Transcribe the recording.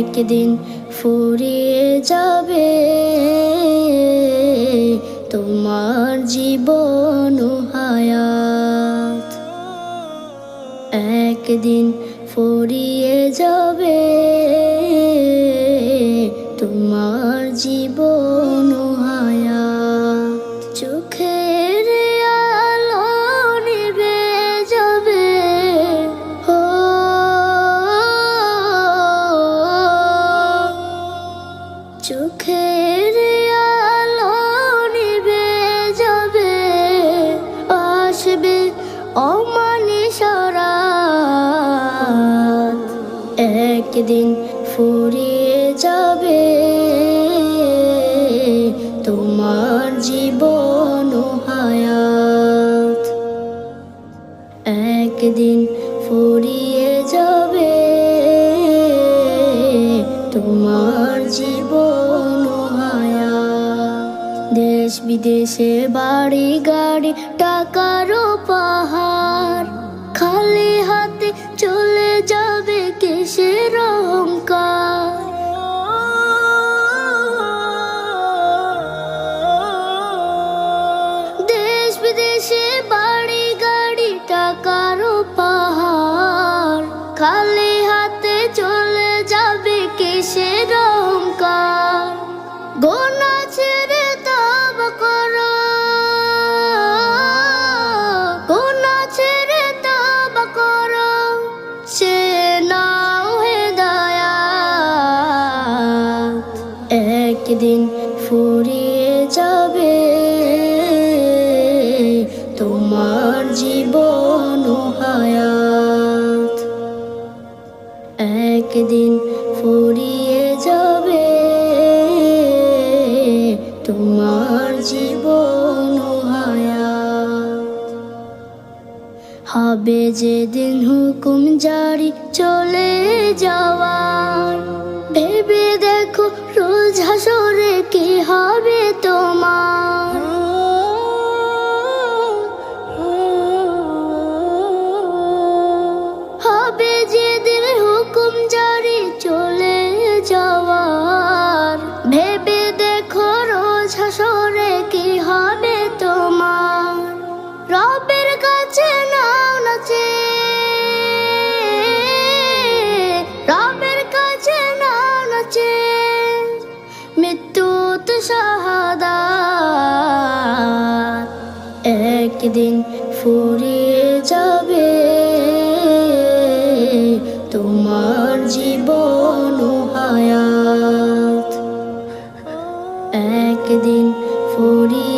একদিন ফুরিয়ে যাবে তোমার জীবন ও হায়াত, একদিন ফুরিয়ে যাবে তোমার জীবন ও হায়াত। চোখের আলো নিভে যাবে, ও চোখের আলো নিভে যাবে, আসবে অমানিসা রাত। একদিন ফুরিয়ে যাবে তোমার জীবন ও হায়াত, একদিন ফুরিয়ে যাবে তোমার জীবন ও হায়াত। দেশ বিদেশে বাড়ি গাড়ি টাকারও পাহাড়, খালি হাতে চলে যাবে কিসের অহংকার। দেশ বিদেশে বাড়ি গাড়ি টাকারও পাহাড়, খালি হাতে চলে যাবে কিসের অহংকার। গোনা ছেড়ে তওবা করো, গোনা ছেড়ে তওবা করো, সে নাও হেদায়াত। একদিন ফুরিয়ে যাবে তোমার জীবন ও হায়াত, একদিন ফুরিয়ে যাবে তোমার জীবন ও হায়াত। হবে যেদিন হুকুম জারি চলে যাওয়ার, ভেবে দেখো রোজ হাসরে কি হবে তোমার। হবে যেদিন হুকুম জারি চলে যাওয়ার, ভেবে দেখো রোজ হাসরে কি হবে তোমার। রবের কাছে নাও না চেয়ে, রবের কাছে নাও না চেয়ে, মৃত্যুতে শাহাদাত। একদিন ফুরিয়ে যাবে তোমার জীবন ও হায়াত, একদিন ফুরিয়ে